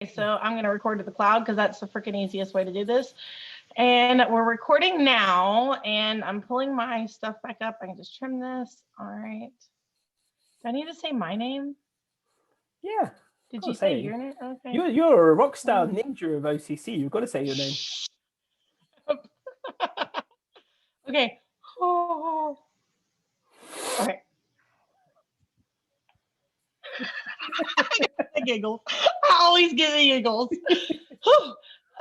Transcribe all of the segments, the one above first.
So I'm going to record to the cloud because that's the freaking easiest way to do this. And we're recording now, and I'm pulling my stuff back up. I can just trim this. All right. Do I need to say my name? Yeah. Did you say your name? Okay. You're a rock star ninja of OCC. You've got to say your name. Okay. Oh. Okay. The giggles. I always get the giggles.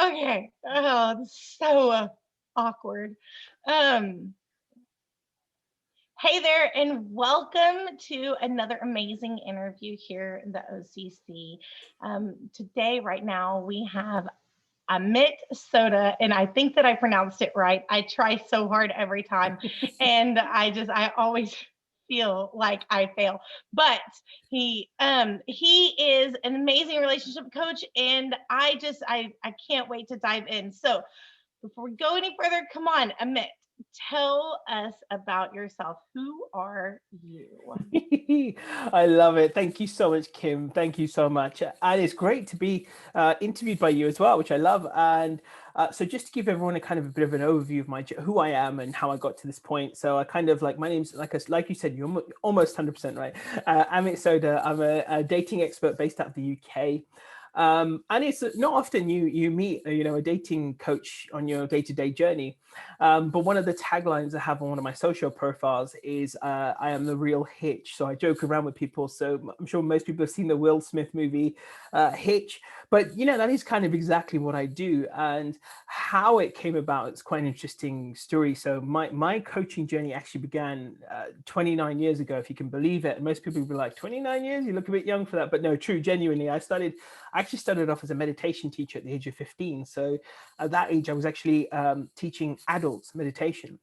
Okay. Oh, it's so awkward. Hey there, and welcome to another amazing interview here in the OCC. Today, right now, we have Amit Sodha, and I think that I pronounced it right. I try so hard every time, and I always feel like I fail. But he is an amazing relationship coach, and I can't wait to dive in. So before we go any further, come on, Amit, tell us about yourself. Who are you? I love it. Thank you so much, Kim. Thank you so much. And it's great to be interviewed by you as well, which I love. And so just to give everyone a kind of a bit of an overview of who I am and how I got to this point. So I kind of my name's like you said, you're almost 100% right. Amit Sodha. I'm a dating expert based out of the UK. And it's not often you meet a dating coach on your day-to-day journey, but one of the taglines I have on one of my social profiles is I am the real Hitch. So I joke around with people, so I'm sure most people have seen the Will Smith movie Hitch, but that is kind of exactly what I do. And how it came about, it's quite an interesting story. So my coaching journey actually began 29 years ago, if you can believe it. And most people will be like, 29 years, you look a bit young for that. But no, true, genuinely, I actually started off as a meditation teacher at the age of 15. So at that age, I was actually teaching adults meditation.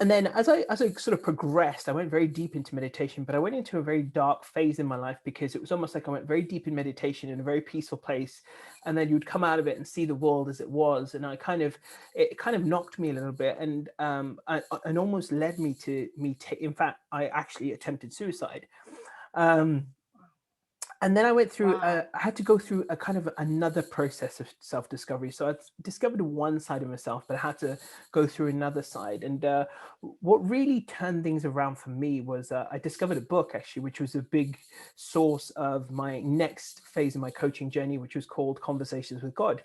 And then as I sort of progressed, I went very deep into meditation, but I went into a very dark phase in my life because it was almost like I went very deep in meditation in a very peaceful place. And then you'd come out of it and see the world as it was. And it kind of knocked me a little bit and almost led me to in fact, I actually attempted suicide. And then I went through, I had to go through a kind of another process of self-discovery. So I discovered one side of myself, but I had to go through another side. And what really turned things around for me was I discovered a book, actually, which was a big source of my next phase of my coaching journey, which was called Conversations with God.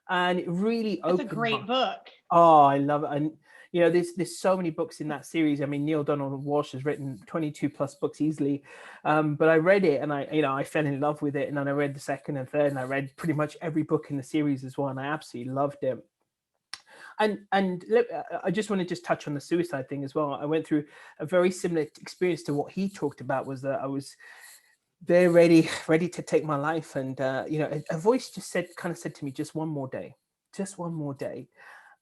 And it really opened. It's a great book. Oh, I love it. And there's so many books in that series. I mean, Neil Donald Walsh has written 22 plus books easily. But I read it and I fell in love with it. And then I read the second and third, and I read pretty much every book in the series as well. And I absolutely loved it. And look, I just want to touch on the suicide thing as well. I went through a very similar experience to what he talked about. Was that I was there ready to take my life. And, a voice just said to me, just one more day.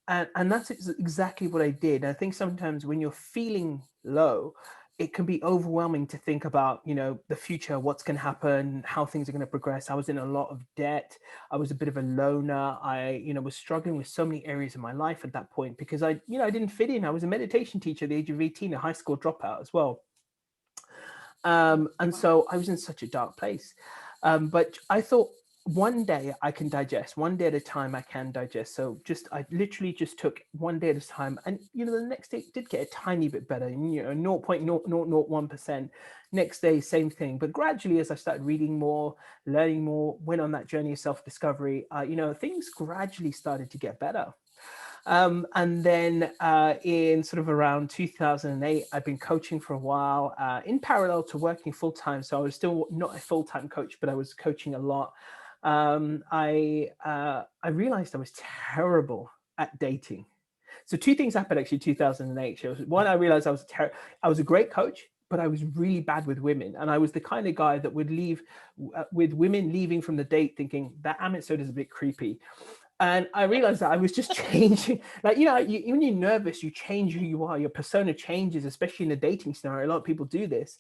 And that's exactly what I did. I think sometimes when you're feeling low, it can be overwhelming to think about, the future, what's going to happen, how things are going to progress. I was in a lot of debt. I was a bit of a loner. I, was struggling with so many areas of my life at that point because I didn't fit in. I was a meditation teacher at the age of 18, a high school dropout as well. And so I was in such a dark place. But I thought, one day I can digest, one day at a time I can digest. So I literally just took one day at a time. And, the next day it did get a tiny bit better, 0.0001%. Next day, same thing. But gradually, as I started reading more, learning more, went on that journey of self-discovery, things gradually started to get better. And then in sort of around 2008, I've been coaching for a while in parallel to working full time. So I was still not a full-time coach, but I was coaching a lot. I realized I was terrible at dating. So two things happened actually 2008. One, I realized I was a great coach, but I was really bad with women. And I was the kind of guy that would leave with women leaving from the date thinking that Amit Sodha is a bit creepy. And I realized that I was just changing, when you're nervous, you change who you are. Your persona changes, especially in a dating scenario. A lot of people do this.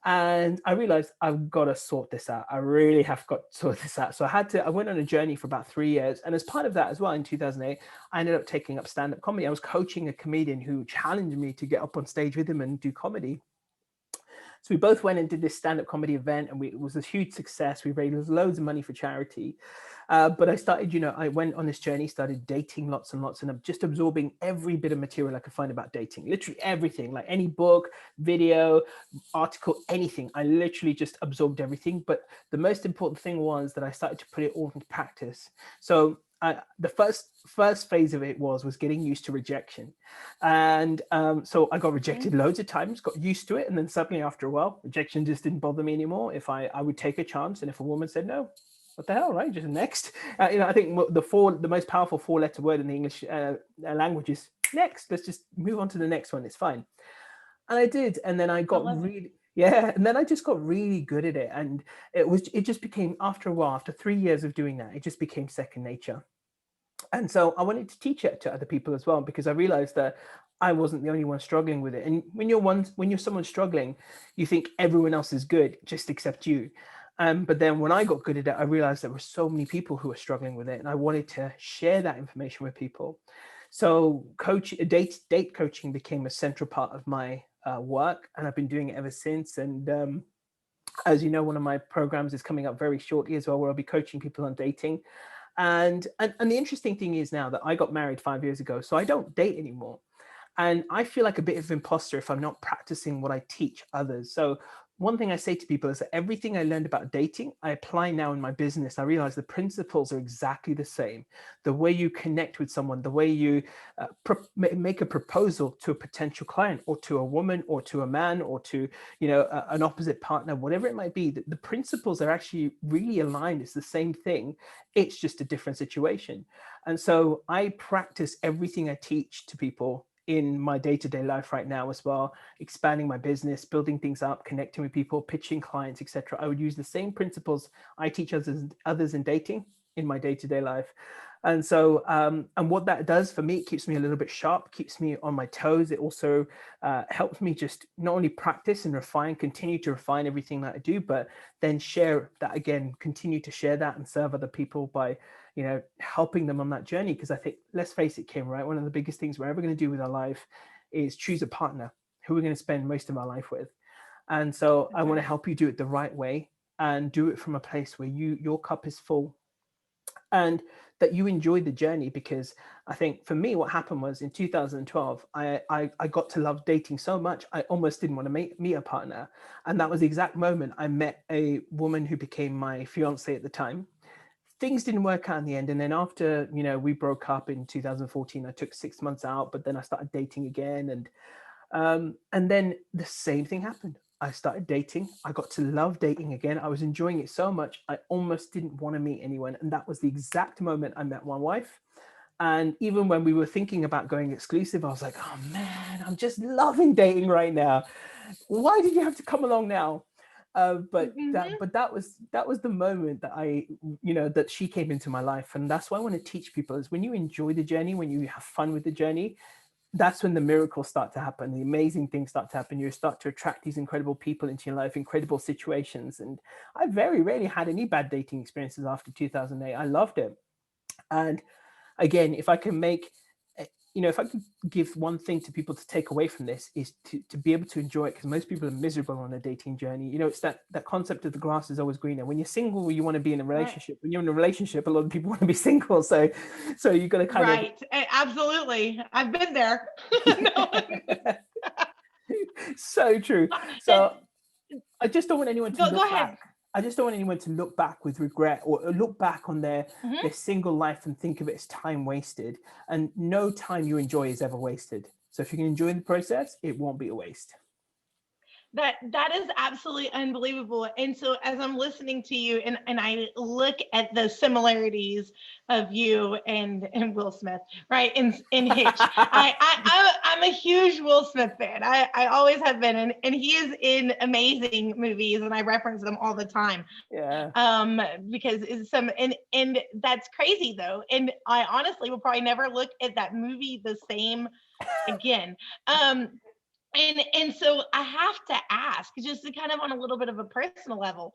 And I realized I've got to sort this out. I really have got to sort this out. So I went on a journey for about 3 years. And as part of that as well, in 2008, I ended up taking up stand-up comedy. I was coaching a comedian who challenged me to get up on stage with him and do comedy. So we both went and did this stand-up comedy event, and it was a huge success. We raised loads of money for charity. But I started, I went on this journey, started dating lots and lots, and I'm just absorbing every bit of material I could find about dating, literally everything, like any book, video, article, anything. I literally just absorbed everything. But the most important thing was that I started to put it all into practice. So the first phase of it was getting used to rejection, and so I got rejected loads of times, got used to it, and then suddenly after a while, rejection just didn't bother me anymore. If I would take a chance, and if a woman said no, what the hell, right? Just next. I think the most powerful 4-letter word in the English language is next. Let's just move on to the next one. It's fine. And I did, and then I got really. Yeah, and then I just got really good at it, and it just became, after a while, after 3 years of doing that, it just became second nature. And so I wanted to teach it to other people as well, because I realized that I wasn't the only one struggling with it. And when you're someone struggling, you think everyone else is good, just except you. But then when I got good at it, I realized there were so many people who were struggling with it, and I wanted to share that information with people. So date coaching became a central part of my work, and I've been doing it ever since. And as you know, one of my programs is coming up very shortly as well, where I'll be coaching people on dating. And the interesting thing is now that I got married 5 years ago, so I don't date anymore. And I feel like a bit of an imposter if I'm not practicing what I teach others. So one thing I say to people is that everything I learned about dating, I apply now in my business. I realize the principles are exactly the same. The way you connect with someone, the way you make a proposal to a potential client, or to a woman, or to a man, or to, an opposite partner, whatever it might be, the principles are actually really aligned. It's the same thing. It's just a different situation. And so I practice everything I teach to people in my day-to-day life right now as well, expanding my business, building things up, connecting with people, pitching clients, etc. I would use the same principles I teach others in dating in my day-to-day life. And so, and what that does for me, it keeps me a little bit sharp, keeps me on my toes. It also helps me just not only practice and continue to refine everything that I do, but then share that again, continue to share that and serve other people by, helping them on that journey. Because I think, let's face it, Kim, right? One of the biggest things we're ever going to do with our life is choose a partner who we're going to spend most of our life with. And so I want to help you do it the right way, and do it from a place where your cup is full, and that you enjoy the journey. Because I think for me, what happened was in 2012, I got to love dating so much, I almost didn't want to meet a partner. And that was the exact moment I met a woman who became my fiance at the time. Things didn't work out in the end. And then after, we broke up in 2014, I took 6 months out, but then I started dating again. And then the same thing happened. I started dating. I got to love dating again. I was enjoying it so much, I almost didn't want to meet anyone. And that was the exact moment I met my wife. And even when we were thinking about going exclusive, I was like, oh man, I'm just loving dating right now. Why did you have to come along now? But that was the moment that that she came into my life. And that's why I want to teach people is when you enjoy the journey, when you have fun with the journey, that's when the miracles start to happen. The amazing things start to happen. You start to attract these incredible people into your life, incredible situations. And I very rarely had any bad dating experiences after 2008. I loved it. And again, if I could give one thing to people to take away from this, is to be able to enjoy it, because most people are miserable on a dating journey. It's that concept of the grass is always greener. When you're single, you want to be in a relationship. When you're in a relationship, a lot of people want to be single. So you got to kind of. Right. Absolutely. I've been there. So true. So I just don't want anyone to go ahead. I just don't want anyone to look back with regret, or look back on their single life and think of it as time wasted. And no time you enjoy is ever wasted. So if you can enjoy the process, it won't be a waste. That is absolutely unbelievable. And so as I'm listening to you and I look at the similarities of you and Will Smith, right? In Hitch. I'm a huge Will Smith fan. I always have been, and he is in amazing movies, and I reference them all the time. Yeah. Because it's and that's crazy though. And I honestly will probably never look at that movie the same again. And so I have to ask, just to kind of on a little bit of a personal level,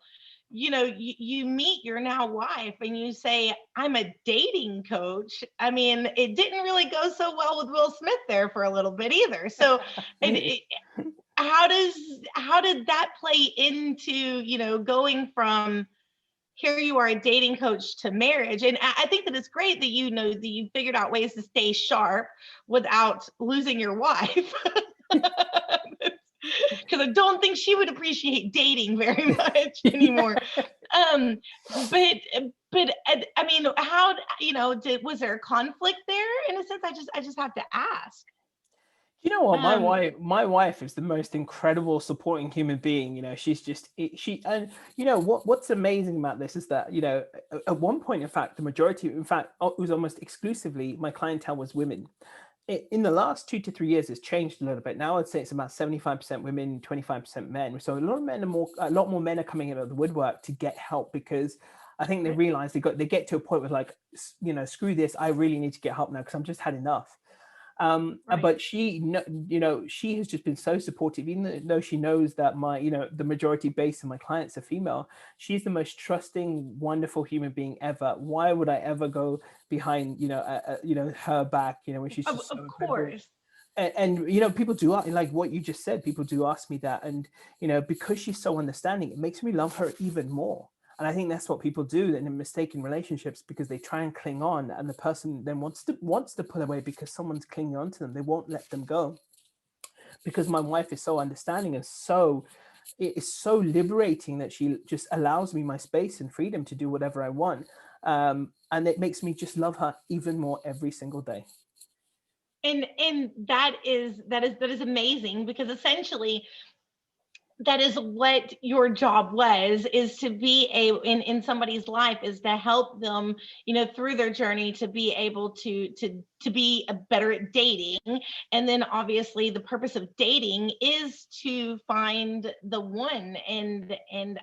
you meet your now wife and you say, I'm a dating coach. I mean, it didn't really go so well with Will Smith there for a little bit either. So how did that play into, going from here you are a dating coach to marriage? And I think that it's great that that you figured out ways to stay sharp without losing your wife. Because I don't think she would appreciate dating very much anymore. um but I mean, how, was there a conflict there? In a sense, I just have to ask. You know what? um My wife is the most incredible supporting human being. She's just she, and what's amazing about this is that at one point, in fact, the majority, in fact, it was almost exclusively my clientele was women. In the last 2 to 3 years, it's changed a little bit. Now I'd say it's about 75% women, 25% men. So a lot more men are coming out of the woodwork to get help, because I think they realize they get to a point where, like, screw this, I really need to get help now because I'm just had enough. right. But she has just been so supportive, even though she knows that the majority base of my clients are female. She's the most trusting, wonderful human being ever. Why would I ever go behind her back, when she's just so Of incredible? course. And people do, like what you just said, people do ask me that, and because she's so understanding, it makes me love her even more. And I think that's what people do in mistaken relationships, because they try and cling on, and the person then wants to pull away because someone's clinging on to them. They won't let them go. Because my wife is so understanding, and it is so liberating that she just allows me my space and freedom to do whatever I want. And it makes me just love her even more every single day. And that is amazing, because essentially that is what your job was, is to be in somebody's life, is to help them, through their journey, to be able to be a better at dating. And then obviously the purpose of dating is to find the one. And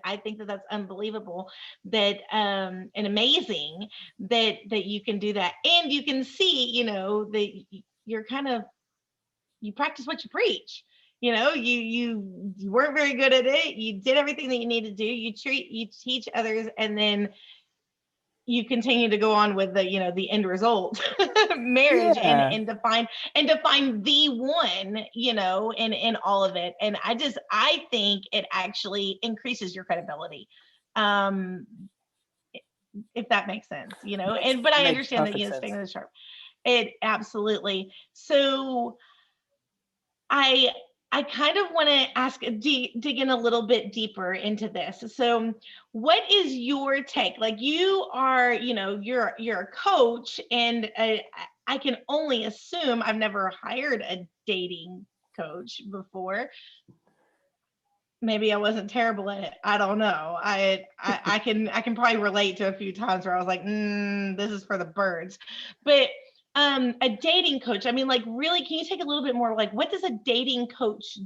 I think that that's unbelievable, that and amazing that you can do that. And you can see, that you're kind of, you practice what you preach. You weren't very good at it. You did everything that you need to do. You teach others, and then you continue to go on with the end result, marriage, and Yeah. to find the one, in all of it. And I think it actually increases your credibility. Um, if that makes sense, but I Makes understand that, perfect staying sense. really sharp. It absolutely. So I I kind of want to dig in a little bit deeper into this. So, what is your take? Like, you are, you're a coach, and I can only assume, I've never hired a dating coach before. Maybe I wasn't terrible at it. I don't know. I can probably relate to a few times where I was like, this is for the birds. But a dating coach, I mean, like, really, can you take a little bit more, like, what does a dating coach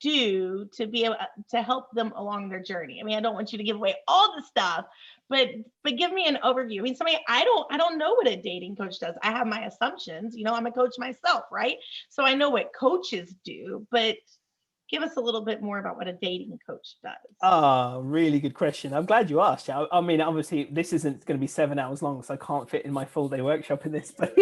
do to be able to help them along their journey? I mean, I don't want you to give away all the stuff, but give me an overview. I mean, I don't know what a dating coach does. I have my assumptions. I'm a coach myself, right? So I know what coaches do, but give us a little bit more about what a dating coach does. Really good question. I'm glad you asked. I mean, obviously, this isn't going to be 7 hours long, so I can't fit in my full day workshop in this. But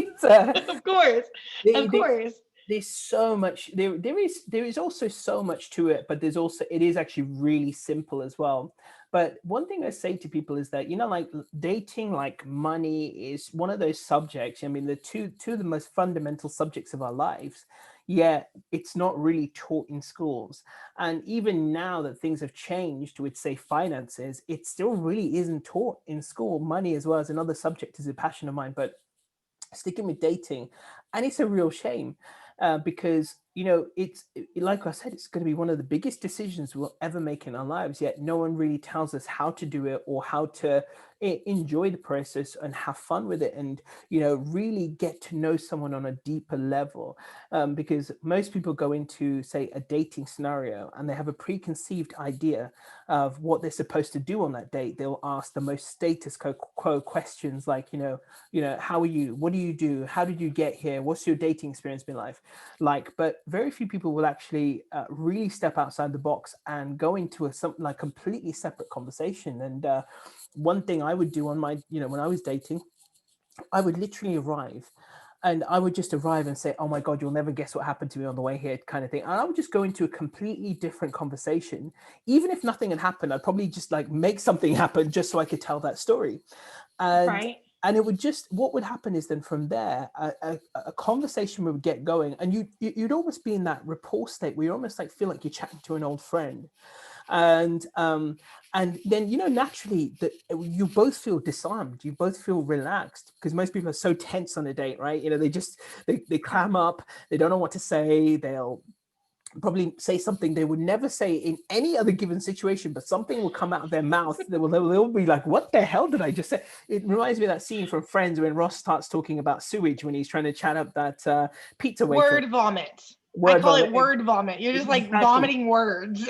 Of course, they, of they, course. there's so much. There is also so much to it, but it is actually really simple as well. But one thing I say to people is that, like, dating, like money, is one of those subjects. I mean, the two of the most fundamental subjects of our lives. Yet it's not really taught in schools. And even now that things have changed with, say, finances, it still really isn't taught in school. Money, as well as another subject, is a passion of mine. But sticking with dating, and it's a real shame, because like I said, it's going to be one of the biggest decisions we'll ever make in our lives, yet no one really tells us how to do it, or how to enjoy the process and have fun with it, and really get to know someone on a deeper level. Because most people go into, say, a dating scenario, and they have a preconceived idea of what they're supposed to do on that date. They'll ask the most status quo questions, like, how are you, what do you do, how did you get here, what's your dating experience been like. But very few people will actually really step outside the box and go into something like completely separate conversation. And one thing I would do on my when I was dating, I would literally arrive And I would just arrive and say, oh my God, you'll never guess what happened to me on the way here, kind of thing. And I would just go into a completely different conversation. Even if nothing had happened, I'd probably just like make something happen just so I could tell that story. And Right. it would just, what would happen is then from there, a conversation would get going, and you'd almost be in that rapport state where you almost like feel like you're chatting to an old friend. And then, you know, naturally that you both feel disarmed, you both feel relaxed, because most people are so tense on a date, right? You know, they clam up, they don't know what to say, they'll probably say something they would never say in any other given situation, but something will come out of their mouth. They'll be like, what the hell did I just say? It reminds me of that scene from Friends when Ross starts talking about sewage when he's trying to chat up that pizza waiter. Word vomit. I Word call it vomit. word vomit. You're just like Exactly. vomiting words.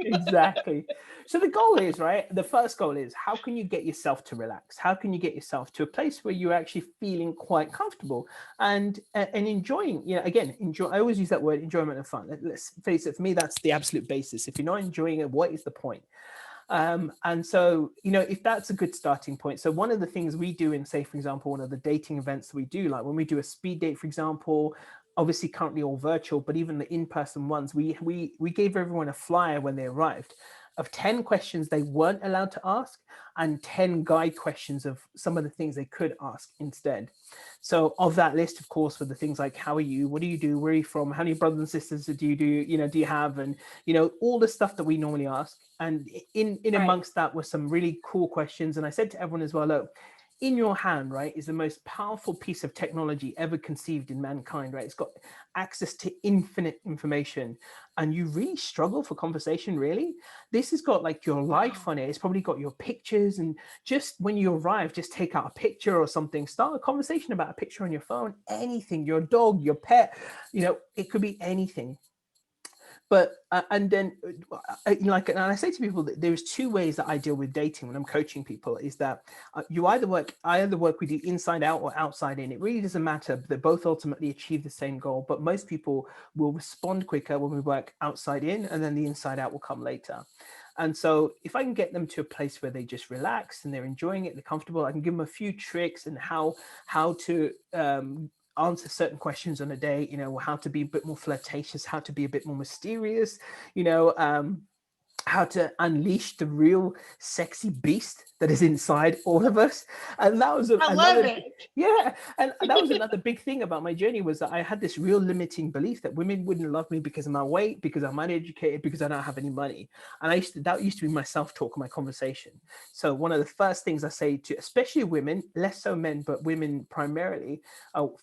Exactly. So the goal is, right, the first goal is, how can you get yourself to relax? How can you get yourself to a place where you're actually feeling quite comfortable and enjoying, you know, again, enjoy. I always use that word, enjoyment and fun. Let's face it, for me, that's the absolute basis. If you're not enjoying it, what is the point? And so, you know, if that's a good starting point. So one of the things we do in, say, for example, one of the dating events that we do, like when we do a speed date, for example, obviously currently all virtual, but even the in-person ones, we gave everyone a flyer when they arrived of 10 questions they weren't allowed to ask and 10 guide questions of some of the things they could ask instead. So of that list, of course, were the things like, how are you? What do you do? Where are you from? How many brothers and sisters do you do? You know, do you have? And, you know, all the stuff that we normally ask. And in Right. amongst that were some really cool questions. And I said to everyone as well, look, in your hand, right, is the most powerful piece of technology ever conceived in mankind, right? It's got access to infinite information, and you really struggle for conversation, really. This has got like your life on it. It's probably got your pictures, and just when you arrive, just take out a picture or something, start a conversation about a picture on your phone, anything, your dog, your pet, you know, it could be anything. But and then like, and I say to people that there's two ways that I deal with dating when I'm coaching people, is that I either work with you inside out or outside in. It really doesn't matter. They both ultimately achieve the same goal, but most people will respond quicker when we work outside in, and then the inside out will come later. And so if I can get them to a place where they just relax and they're enjoying it, they're comfortable, I can give them a few tricks and how to answer certain questions on a day, you know, how to be a bit more flirtatious, how to be a bit more mysterious, you know, how to unleash the real sexy beast that is inside all of us. And that was I love it. yeah, and that was another big thing about my journey, was that I had this real limiting belief that women wouldn't love me because of my weight, because I'm uneducated, because I don't have any money. And that used to be my self-talk, my conversation. So one of the first things I say to especially women, less so men, but women primarily,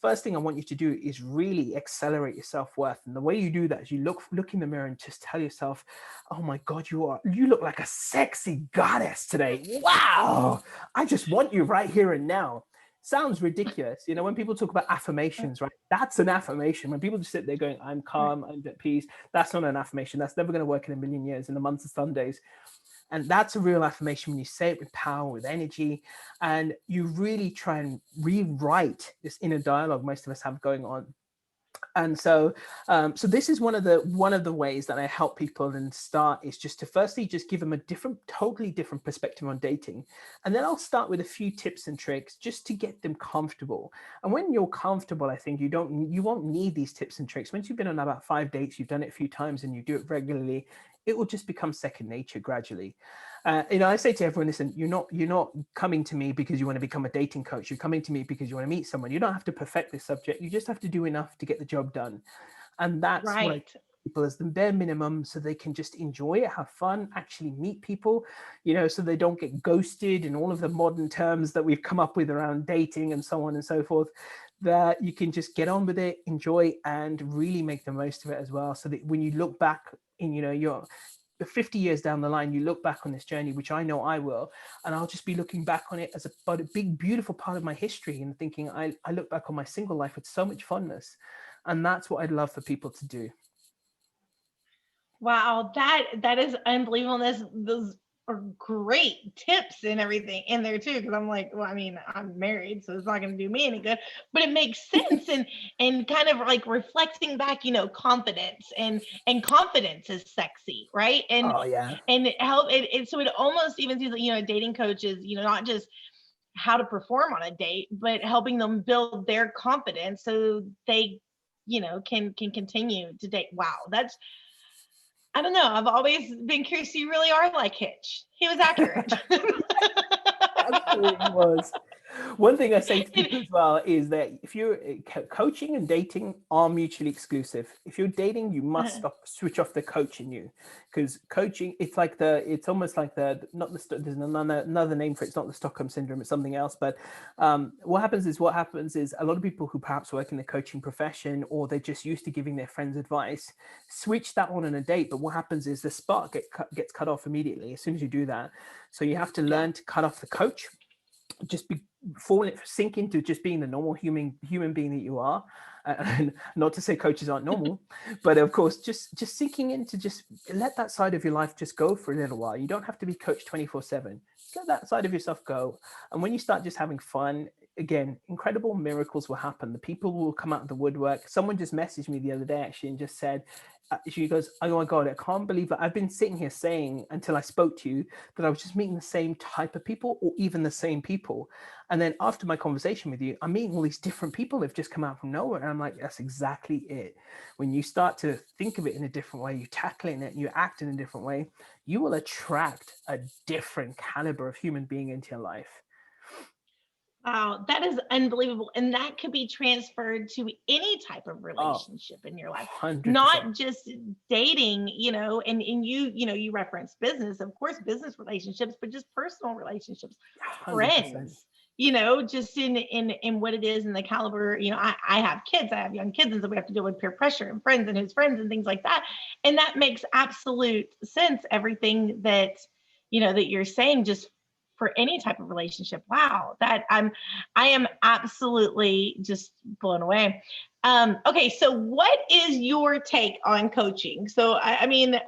first thing I want you to do is really accelerate your self-worth. And the way you do that is you look in the mirror and just tell yourself, oh my God, you look like a sexy goddess today. Wow. I just want you right here and now. Sounds ridiculous. You know, when people talk about affirmations, right? That's an affirmation. When people just sit there going, I'm calm, I'm at peace, that's not an affirmation. That's never going to work in a million years, in a month of Sundays. And that's a real affirmation when you say it with power, with energy, and you really try and rewrite this inner dialogue most of us have going on. And so so this is one of the ways that I help people and start, is just to firstly just give them a totally different perspective on dating, and then I'll start with a few tips and tricks just to get them comfortable. And when you're comfortable, I think you won't need these tips and tricks. Once you've been on about 5 dates, you've done it a few times and you do it regularly, it will just become second nature gradually. You know, I say to everyone, listen, you're not coming to me because you want to become a dating coach. You're coming to me because you want to meet someone. You don't have to perfect this subject. You just have to do enough to get the job done. And that's what I Right. tell people as the bare minimum, so they can just enjoy it, have fun, actually meet people, you know, so they don't get ghosted and all of the modern terms that we've come up with around dating and so on and so forth, that you can just get on with it, enjoy, and really make the most of it as well. So that when you look back in, you know, your 50 years down the line, you look back on this journey, which I know I will, and I'll just be looking back on it as a big, beautiful part of my history, and thinking I look back on my single life with so much fondness. And that's what I'd love for people to do. Wow, that is unbelievable. Those are great tips and everything in there too. Because I'm like, well, I mean, I'm married, so it's not going to do me any good. But it makes sense, and kind of like reflecting back, you know, confidence and confidence is sexy, right? Oh yeah. And it help it so it almost even seems like, you know, dating coaches, you know, not just how to perform on a date, but helping them build their confidence so they, can continue to date. Wow, that's, I don't know. I've always been curious. You really are like Hitch. He was accurate. Absolutely was. One thing I say to people as well is that if you're coaching and dating are mutually exclusive. If you're dating, you must switch off the coach in you, because coaching, it's almost like there's another name for it. It's not the Stockholm syndrome, it's something else. But what happens is a lot of people who perhaps work in the coaching profession, or they're just used to giving their friends advice, switch that on a date. But what happens is the spark gets cut off immediately as soon as you do that. So you have to learn to cut off the coach, just sink into just being the normal human being that you are. And not to say coaches aren't normal, but of course, just sinking into, just let that side of your life just go for a little while. You don't have to be coached 24/7. Just let that side of yourself go. And when you start just having fun, again, incredible miracles will happen. The people will come out of the woodwork. Someone just messaged me the other day actually and just said, she goes, oh my God, I can't believe it. I've been sitting here saying until I spoke to you that I was just meeting the same type of people, or even the same people. And then after my conversation with you, I'm meeting all these different people that have just come out from nowhere. And I'm like, that's exactly it. When you start to think of it in a different way, you tackling it and you act in a different way, you will attract a different caliber of human being into your life. Wow, that is unbelievable. And that could be transferred to any type of relationship in your life, 100%. not just dating, and you reference business, of course, business relationships, but just personal relationships, 100%. friends, just in what it is and the caliber, I have kids, I have young kids, and so we have to deal with peer pressure and friends and his friends and things like that. And that makes absolute sense. Everything that, that you're saying, just for any type of relationship. Wow, I am absolutely just blown away. Okay, so what is your take on coaching? So I mean,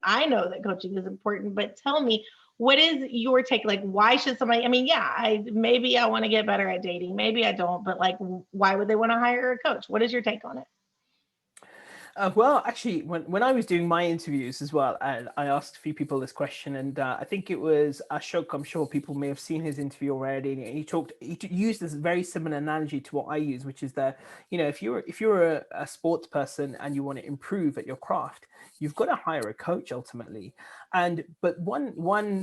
I know that coaching is important, but tell me, what is your take? Like, why should somebody? I mean, yeah, maybe I want to get better at dating, maybe I don't, but like, why would they want to hire a coach? What is your take on it? Well, actually, when I was doing my interviews as well, I asked a few people this question, and I think it was Ashok. I'm sure people may have seen his interview already. And he used this very similar analogy to what I use, which is that, if you're a sports person and you want to improve at your craft, you've got to hire a coach ultimately. But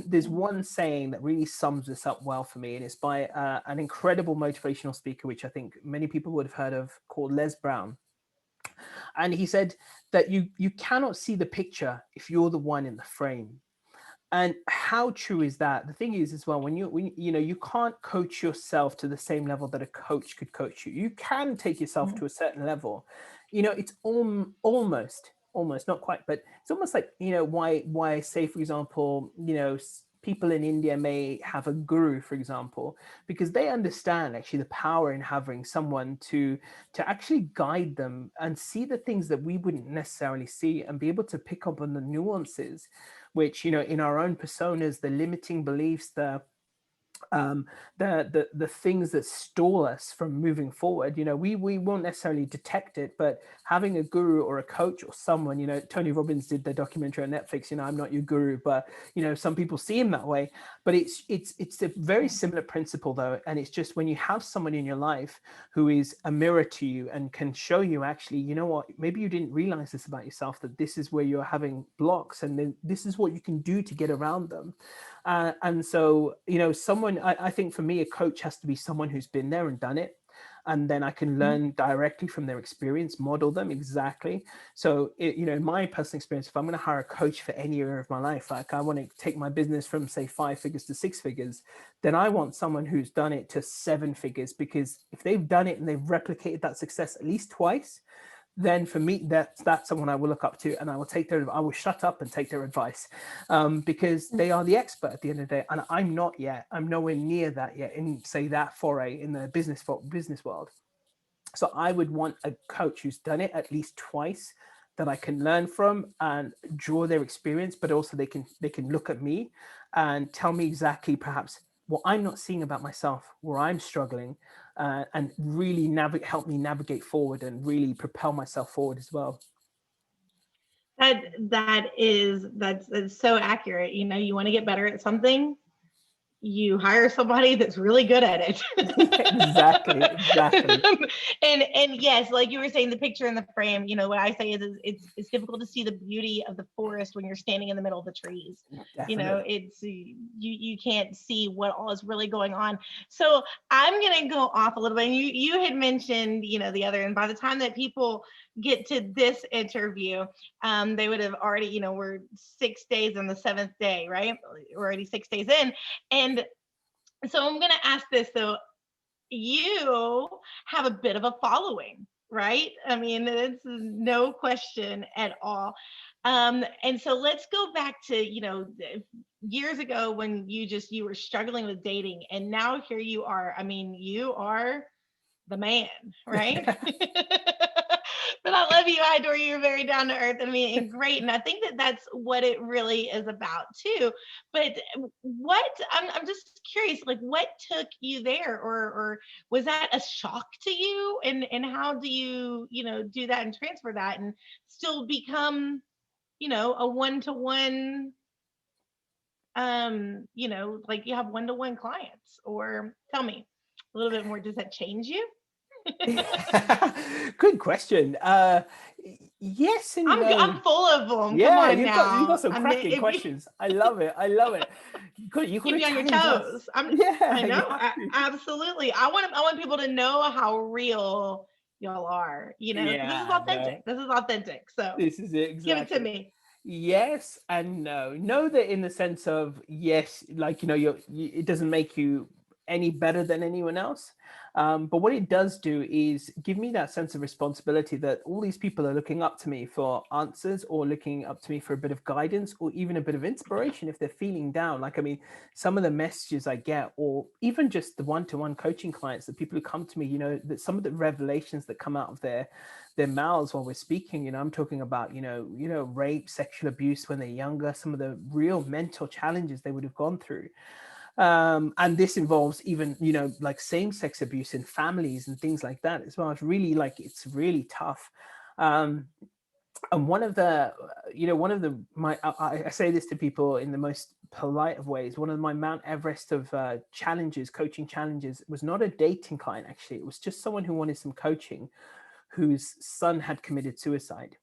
there's one saying that really sums this up well for me, and it's by an incredible motivational speaker, which I think many people would have heard of, called Les Brown. And he said that you cannot see the picture if you're the one in the frame. And how true is that? The thing is as well, when you can't coach yourself to the same level that a coach could coach you. You can take yourself to a certain level. It's almost not quite, but it's almost like, why say, for example, people in India may have a guru, for example, because they understand actually the power in having someone to actually guide them and see the things that we wouldn't necessarily see, and be able to pick up on the nuances, which, in our own personas, the limiting beliefs, the things that stall us from moving forward, we won't necessarily detect it, but having a guru or a coach or someone, Tony Robbins did the documentary on Netflix, I'm not your guru, but some people see him that way. But it's a very similar principle though, and it's just when you have someone in your life who is a mirror to you and can show you, actually, what, maybe you didn't realize this about yourself, that this is where you're having blocks, and then this is what you can do to get around them. And so, someone, I think for me, a coach has to be someone who's been there and done it. And then I can learn directly from their experience, model them exactly. So, in my personal experience, if I'm going to hire a coach for any area of my life, like I want to take my business from, say, 5 figures to 6 figures, then I want someone who's done it to 7 figures, because if they've done it and they've replicated that success at least twice, then for me, that's someone I will look up to, and I will shut up and take their advice, because they are the expert at the end of the day, and I'm not yet. I'm nowhere near that yet in, say, that foray in the business world. So I would want a coach who's done it at least twice, that I can learn from and draw their experience, but also they can look at me and tell me exactly perhaps what I'm not seeing about myself, where I'm struggling, and really help me navigate forward and really propel myself forward as well. That's so accurate. You want to get better at something, you hire somebody that's really good at it. Exactly. And yes, like you were saying, the picture in the frame, what I say is it's difficult to see the beauty of the forest when you're standing in the middle of the trees. Definitely. It's you can't see what all is really going on. So I'm gonna go off a little bit. And you had mentioned, the other, and by the time that people get to this interview, they would have already, we're 6 days on the 7th day, right? We're already 6 days in. And so I'm going to ask this. So you have a bit of a following, right? I mean, it's no question at all. And so let's go back to, years ago when you were struggling with dating, and now here you are. I mean, you are the man, right? But I love you. I adore you. You're very down to earth. I mean, and great. And I think that that's what it really is about too. But I'm just curious, like what took you there, or was that a shock to you? And how do you, do that and transfer that and still become, a one-to-one, like you have one-to-one clients? Or tell me a little bit more. Does that change you? Good question. Yes and I'm no. full of them. Come Yeah, on you've got now. some I mean, cracking questions. I love it. You got keep to you on your challenge us. toes. I Yeah, you know. have to. Absolutely. I want people to know how real y'all are. So this is Yeah, no, authentic. This is authentic. So this is it give it to exactly. me. Yes and no. No, that in the sense of yes, like it doesn't make you any better than anyone else. But what it does do is give me that sense of responsibility that all these people are looking up to me for answers, or looking up to me for a bit of guidance, or even a bit of inspiration if they're feeling down. Like, I mean, some of the messages I get, or even just the one-to-one coaching clients, the people who come to me, that some of the revelations that come out of their mouths while we're speaking, I'm talking about, rape, sexual abuse when they're younger, some of the real mental challenges they would have gone through. And this involves even, like same-sex abuse in families and things like that as well. It's really tough. And I say this to people in the most polite of ways. One of my Mount Everest of coaching challenges, was not a dating client. Actually, it was just someone who wanted some coaching, whose son had committed suicide.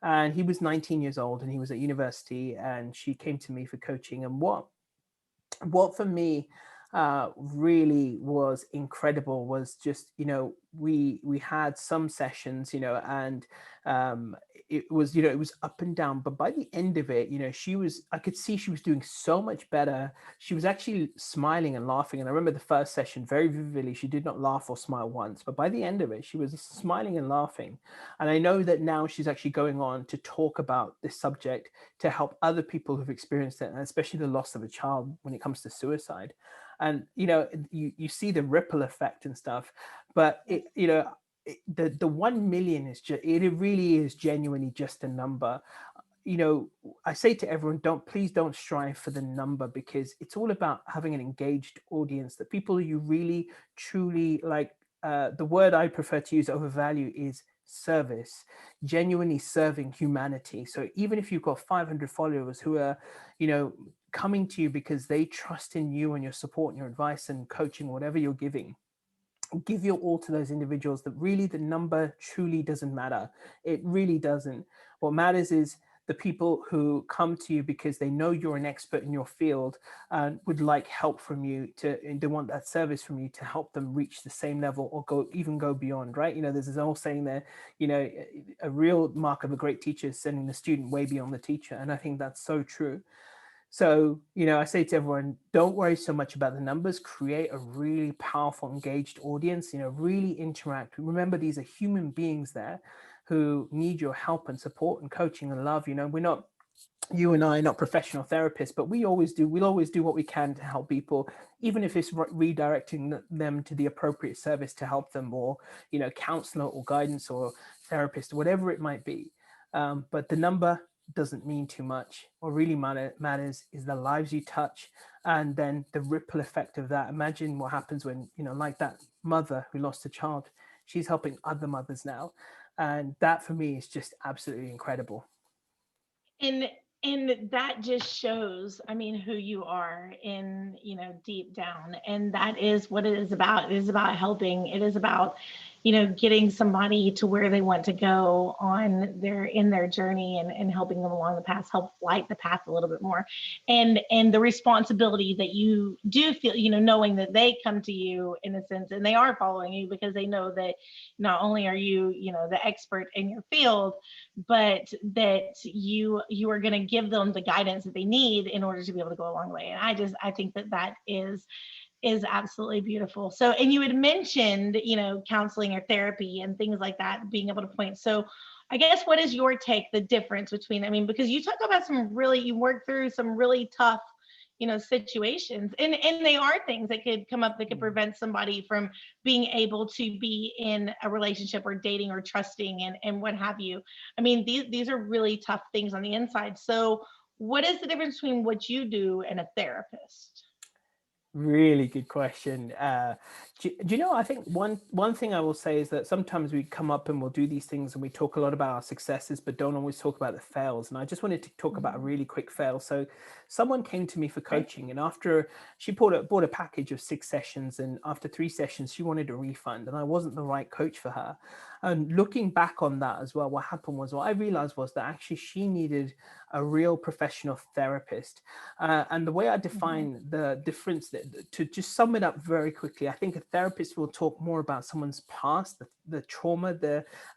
And he was 19 years old and he was at university, and she came to me for coaching. And what for me really was incredible was just, we had some sessions, and it was up and down, but by the end of it, I could see she was doing so much better. She was actually smiling and laughing, and I remember the first session very vividly. She did not laugh or smile once, but by the end of it, she was smiling and laughing. And I know that now she's actually going on to talk about this subject to help other people who've experienced it, and especially the loss of a child when it comes to suicide. And you see the ripple effect and stuff, but the 1 million is just, it really is genuinely just a number. I say to everyone, please don't strive for the number, because it's all about having an engaged audience, the people you really truly like. The word I prefer to use over value is service, genuinely serving humanity. So even if you've got 500 followers who are, coming to you because they trust in you and your support and your advice and coaching, whatever you're giving, give your all to those individuals. That really, the number truly doesn't matter. It really doesn't. What matters is the people who come to you because they know you're an expert in your field and would like help from you, and they want that service from you to help them reach the same level, or go beyond, right? There's this old saying there, a real mark of a great teacher is sending the student way beyond the teacher. And I think that's so true. So, I say to everyone, don't worry so much about the numbers. Create a really powerful, engaged audience, really interact. Remember, these are human beings there who need your help and support and coaching and love. We're not, you and I are not professional therapists, but we'll always do what we can to help people, even if it's redirecting them to the appropriate service to help them, or, counselor or guidance or therapist, whatever it might be. But the number doesn't mean too much. What really matters is the lives you touch, and then the ripple effect of that. Imagine what happens when, like that mother who lost a child, she's helping other mothers now. And that for me is just absolutely incredible. And And that just shows, I mean, who you are in, deep down. And that is what it is about. It is about helping. It is about, getting somebody to where they want to go in their journey, and helping them along the path, help light the path a little bit more. And the responsibility that you do feel, knowing that they come to you in a sense, and they are following you because they know that not only are you, the expert in your field, but that you are going to give them the guidance that they need in order to be able to go a long way. And I think that is absolutely beautiful. So, and you had mentioned, counseling or therapy and things like that, being able to point. So I guess, what is your take, the difference between, I mean, because you talk about you work through some really tough, situations, and they are things that could come up that could prevent somebody from being able to be in a relationship or dating or trusting, and what have you. I mean, these are really tough things on the inside. So what is the difference between what you do and a therapist? Really good question. Do you know, I think one thing I will say is that sometimes we come up and we'll do these things and we talk a lot about our successes, but don't always talk about the fails. And I just wanted to talk about a really quick fail. So someone came to me for Right. coaching, and after she bought a package of 6 sessions, and after 3 sessions, she wanted a refund, and I wasn't the right coach for her. And looking back on that as well, what happened was, what I realized was that actually she needed a real professional therapist. And the way I Mhm. define the difference, to just sum it up very quickly, I think a therapist will talk more about someone's past, the trauma,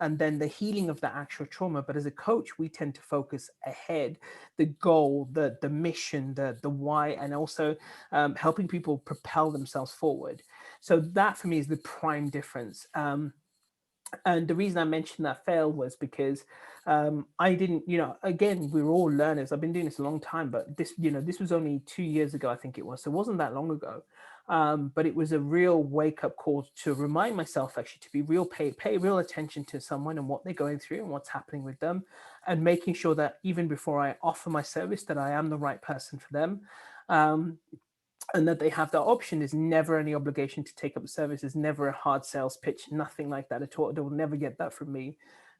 and then the healing of the actual trauma. But as a coach, we tend to focus ahead, the goal, the mission, the why, and also helping people propel themselves forward. So that for me is the prime difference. And the reason I mentioned that fail was because I didn't, again, we were all learners. I've been doing this a long time, but this was only 2 years ago, I think it was. So it wasn't that long ago. But it was a real wake up call to remind myself, actually, to be real, pay real attention to someone and what they're going through and what's happening with them, and making sure that even before I offer my service, that I am the right person for them. Um, and that they have that option. Is never any obligation to take up the service. Is never a hard sales pitch, nothing like that at all. They will never get that from me.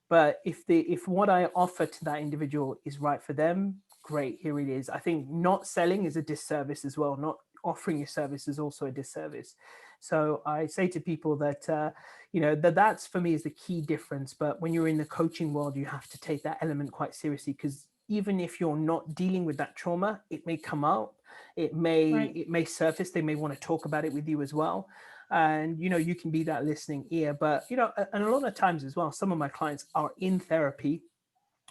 But if what I offer to that individual is right for them, great, here it is. I think not selling is a disservice as well. Not offering your service is also a disservice. So I say to people that that's for me is the key difference. But when you're in the coaching world, you have to take that element quite seriously, because even if you're not dealing with that trauma, it may come out, Right. it may surface, they may want to talk about it with you as well. And you can be that listening ear. But and a lot of times as well, some of my clients are in therapy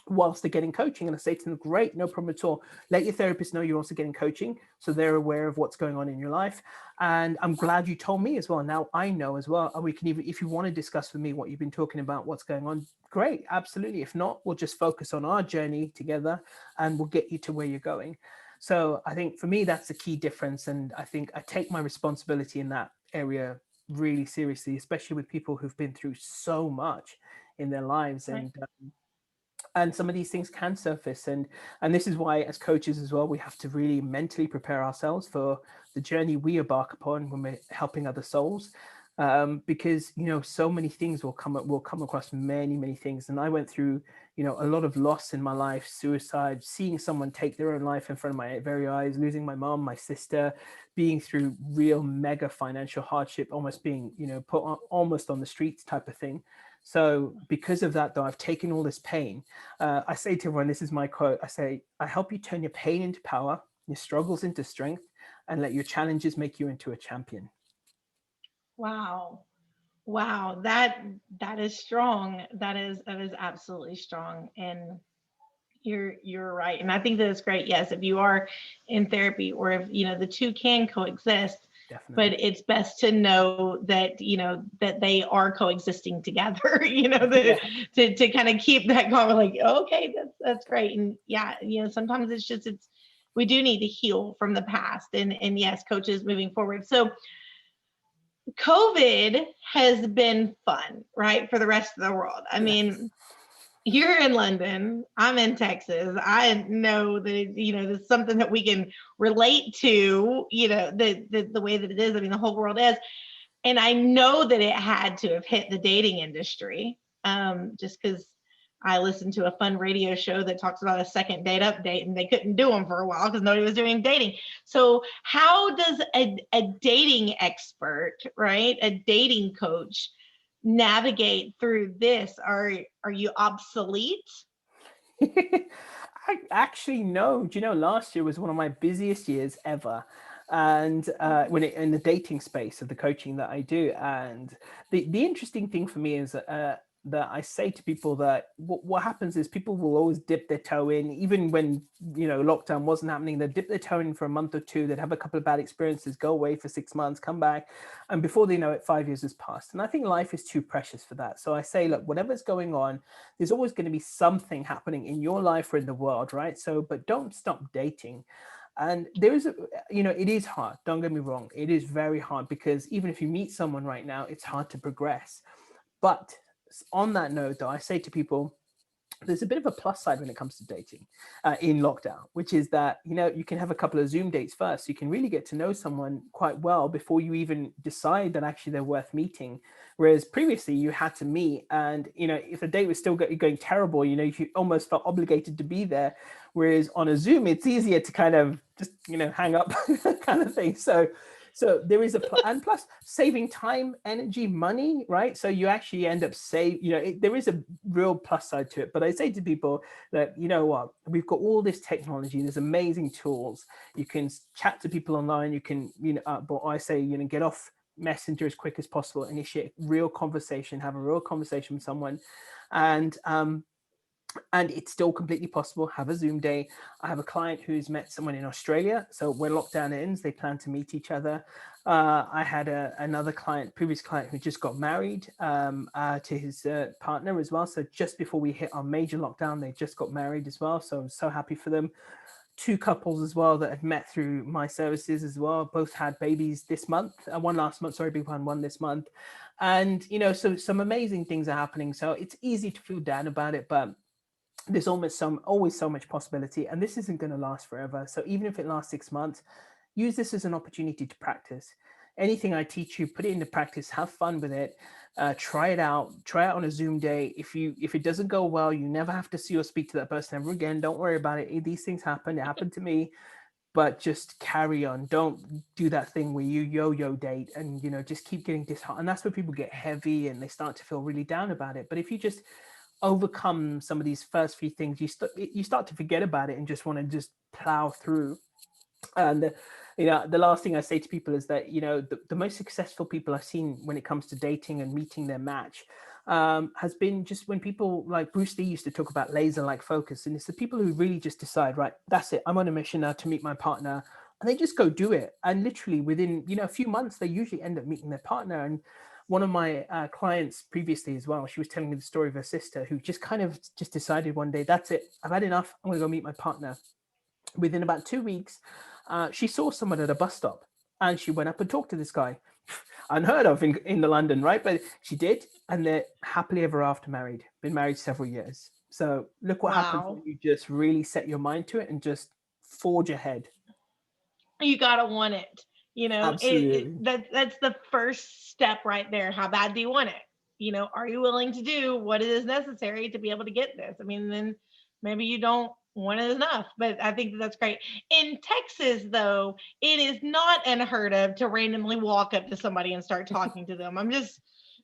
whilst they're getting coaching, and I say to them, great, no problem at all. Let your therapist know you're also getting coaching, so they're aware of what's going on in your life. And I'm glad you told me as well. Now I know as well, and we can, even if you want to discuss with me what you've been talking about, what's going on, great, absolutely. If not, we'll just focus on our journey together, and we'll get you to where you're going. So I think for me, that's the key difference. And I think I take my responsibility in that area really seriously, especially with people who've been through so much in their lives. Right. And some of these things can surface. And this is why, as coaches as well, we have to really mentally prepare ourselves for the journey we embark upon when we're helping other souls. Because so many things will come across, many things. And I went through a lot of loss in my life, suicide, seeing someone take their own life in front of my very eyes, losing my mom, my sister, being through real mega financial hardship, almost being put almost on the streets type of thing. So because of that, though, I've taken all this pain. I say to everyone, this is my quote. I say, I help you turn your pain into power, your struggles into strength, and let your challenges make you into a champion. Wow. Wow. That is strong. That is absolutely strong. And you're right. And I think that it's great. Yes, if you are in therapy, or if the two can coexist, but Definitely. it's best to know that that they are coexisting together. Yeah. To kind of keep that going. Like, okay, that's great. And yeah, sometimes it's we do need to heal from the past, and yes, coaches moving forward. So COVID has been fun, right, for the rest of the world. I Yes. mean, you're in London, I'm in Texas. I know that it's something that we can relate to, the way that it is. I mean, the whole world is. And I know that it had to have hit the dating industry, just because. I listened to a fun radio show that talks about a second date update, and they couldn't do them for a while because nobody was doing dating. So how does a dating expert, right, a dating coach, navigate through this? Are you obsolete? I actually no. Do you know, last year was one of my busiest years ever. And when in the dating space of the coaching that I do, and the interesting thing for me is that I say to people that what happens is people will always dip their toe in, even when lockdown wasn't happening. They'd dip their toe in for a month or two. They'd have a couple of bad experiences, go away for 6 months, come back, and before they know it, 5 years has passed. And I think life is too precious for that. So I say, look, whatever's going on, there's always going to be something happening in your life or in the world, right? So, but don't stop dating. And there is it is hard, don't get me wrong, it is very hard, because even if you meet someone right now, it's hard to progress. But on that note, though, I say to people, there's a bit of a plus side when it comes to dating in lockdown, which is that you can have a couple of Zoom dates first. You can really get to know someone quite well before you even decide that actually they're worth meeting. Whereas previously you had to meet, and if the date was still going terrible, you almost felt obligated to be there. Whereas on a Zoom, it's easier to kind of just hang up kind of thing. So there is and plus saving time, energy, money, right? So you actually end up there is a real plus side to it. But I say to people that, what, we've got all this technology, there's amazing tools. You can chat to people online. You can, but I say, get off Messenger as quick as possible, initiate real conversation, have a real conversation with someone. And it's still completely possible. Have a Zoom day. I have a client who's met someone in Australia. So when lockdown ends, they plan to meet each other. I had another previous client who just got married to his partner as well. So just before we hit our major lockdown, they just got married as well. So I'm so happy for them. Two couples as well that had met through my services as well. Both had babies this month. One last month, sorry, big one this month. And, so some amazing things are happening. So it's easy to feel down about it, but there's always so much possibility, and this isn't going to last forever. So even if it lasts 6 months, use this as an opportunity to practice. Anything I teach you, put it into practice, have fun with it, try it out on a Zoom day. If it doesn't go well, you never have to see or speak to that person ever again. Don't worry about it. These things happen. It happened to me. But just carry on. Don't do that thing where you yo-yo date and just keep getting disheartened. And that's where people get heavy and they start to feel really down about it. But if you just overcome some of these first few things, you start to forget about it and just want to just plow through. And the last thing I say to people is that the most successful people I've seen when it comes to dating and meeting their match has been just when people like Bruce Lee used to talk about laser-like focus, and it's the people who really just decide, right, that's it, I'm on a mission now to meet my partner, and they just go do it. And literally within a few months, they usually end up meeting their partner. And one of my clients previously as well, she was telling me the story of her sister who just kind of just decided one day, that's it, I've had enough, I'm going to go meet my partner. Within about 2 weeks, she saw someone at a bus stop and she went up and talked to this guy. Unheard of in the London, right? But she did, and they're happily ever after married, been married several years. So look what happens when you just really set your mind to it and just forge ahead. You gotta want it. Absolutely. That's the first step right there. How bad do you want it? Are you willing to do what is necessary to be able to get this? I mean, then maybe you don't want it enough, but I think that's great. In Texas, though, it is not unheard of to randomly walk up to somebody and start talking to them.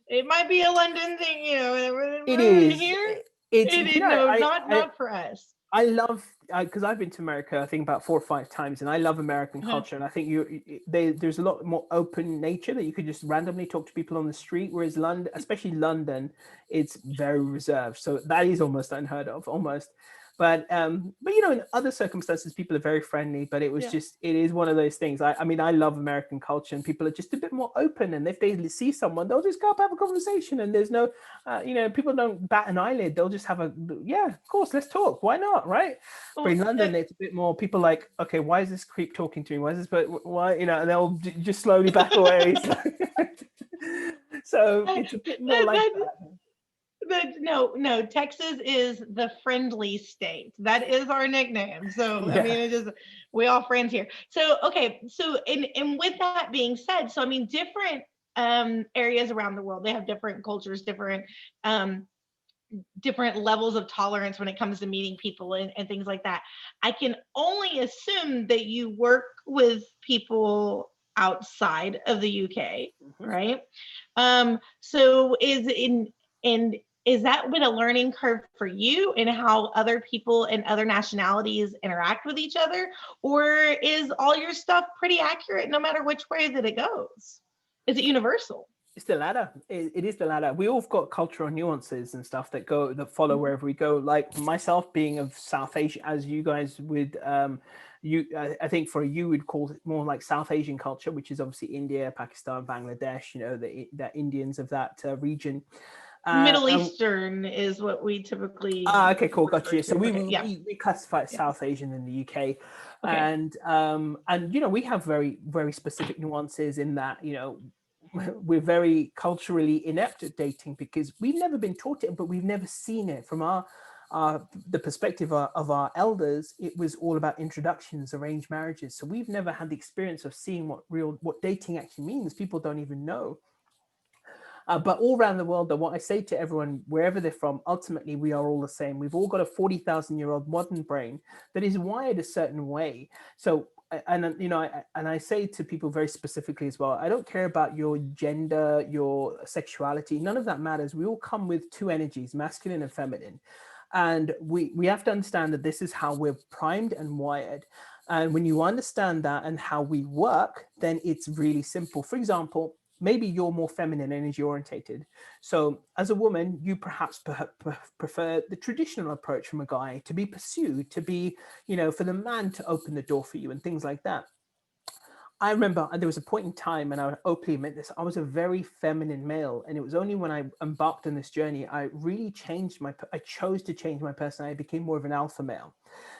It might be a London thing, It is. Here. Not for us. I love, because I've been to America, I think about 4 or 5 times, and I love American culture. And I think there's a lot more open nature that you could just randomly talk to people on the street. Whereas London, especially London, it's very reserved. So that is almost unheard of, almost. But in other circumstances, people are very friendly. But it was it is one of those things. I mean, I love American culture, and people are just a bit more open. And if they see someone, they'll just go up, have a conversation, and there's no, people don't bat an eyelid. They'll just have of course, let's talk. Why not, right? But in London, it's a bit more. People like, okay, why is this creep talking to me? Why is this? But why, and they'll just slowly back away. So it's a bit more like that. But no, Texas is the friendly state. That is our nickname. So I mean, we all friends here. So okay, so and with that being said, so I mean, different areas around the world, they have different cultures, different different levels of tolerance when it comes to meeting people and things like that. I can only assume that you work with people outside of the UK, Mhm. right? So is that been a learning curve for you in how other people and other nationalities interact with each other? Or is all your stuff pretty accurate no matter which way that it goes? Is it universal? It's the latter. It is the latter. We all got cultural nuances and stuff that follow wherever we go. Like myself being of South Asia, as you guys would, I think for you would call it more like South Asian culture, which is obviously India, Pakistan, Bangladesh. The Indians of that region. Middle And Eastern is what we typically okay, cool, got refer you. So to. we Okay, yeah, we classify it yeah. South Asian in the UK, Okay. and we have very specific nuances in that we're very culturally inept at dating because we've never been taught it, but we've never seen it from the perspective of our elders. It was all about introductions, arranged marriages. So we've never had the experience of seeing what dating actually means. People don't even know. But all around the world, though, what I say to everyone, wherever they're from, ultimately we are all the same. We've all got a 40,000-year-old modern brain that is wired a certain way. So, and I say to people very specifically as well, I don't care about your gender, your sexuality, none of that matters. We all come with two energies, masculine and feminine. And we have to understand that this is how we're primed and wired. And when you understand that and how we work, then it's really simple. For example, maybe you're more feminine energy orientated. So as a woman, you perhaps prefer the traditional approach from a guy, to be pursued, to be, for the man to open the door for you and things like that. I remember there was a point in time, and I openly admit this, I was a very feminine male. And it was only when I embarked on this journey, I really I chose to change my personality. I became more of an alpha male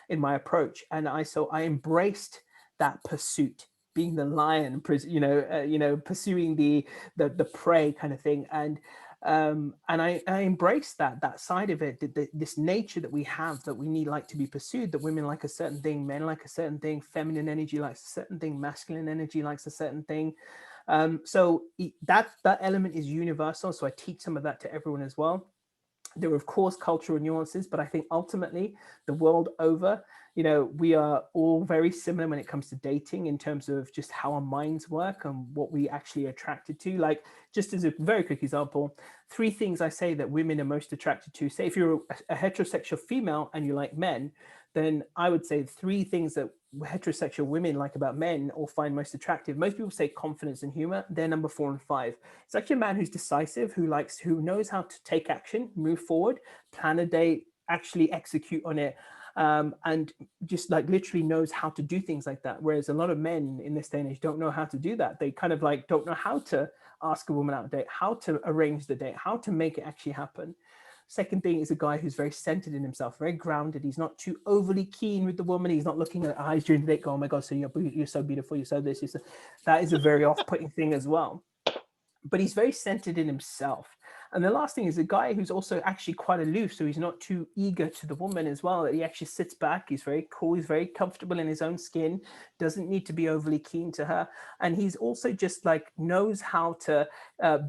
in my approach. And I embraced that pursuit, being the lion, pursuing the prey kind of thing. And I embraced that side of it, this nature that we have, that we need like to be pursued, that women like a certain thing, men like a certain thing, feminine energy likes a certain thing, masculine energy likes a certain thing. So that element is universal. So I teach some of that to everyone as well. There are, of course, cultural nuances, but I think ultimately, the world over, we are all very similar when it comes to dating in terms of just how our minds work and what we actually are attracted to. Like, just as a very quick example, 3 things I say that women are most attracted to. Say if you're a heterosexual female and you like men, then I would say 3 things that heterosexual women like about men or find most attractive. Most people say confidence and humor. They're number 4 and 5. It's actually a man who's decisive, who knows how to take action, move forward, plan a date, actually execute on it, and just like literally knows how to do things like that. Whereas a lot of men in this day and age don't know how to do that. They kind of like don't know how to ask a woman out a date, how to arrange the date, how to make it actually happen. Second thing is a guy who's very centered in himself, very grounded. He's not too overly keen with the woman. He's not looking at her eyes during the date, going, "Oh my God, so you're so beautiful, you're so this, you're so..." That is a very off-putting thing as well. But he's very centered in himself. And the last thing is a guy who's also actually quite aloof, so he's not too eager to the woman as well, that he actually sits back, he's very cool, he's very comfortable in his own skin, doesn't need to be overly keen to her. And he's also just like knows how to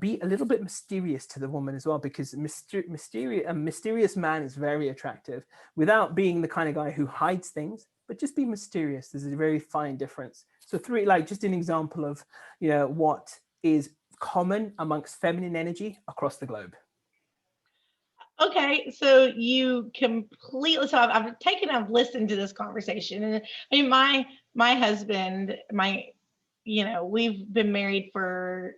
be a little bit mysterious to the woman as well, because a mysterious man is very attractive without being the kind of guy who hides things, but just be mysterious. There's a very fine difference. So 3, like just an example of, what is common amongst feminine energy across the globe. Okay, so you completely. So I've listened to this conversation, and I mean, my husband, we've been married for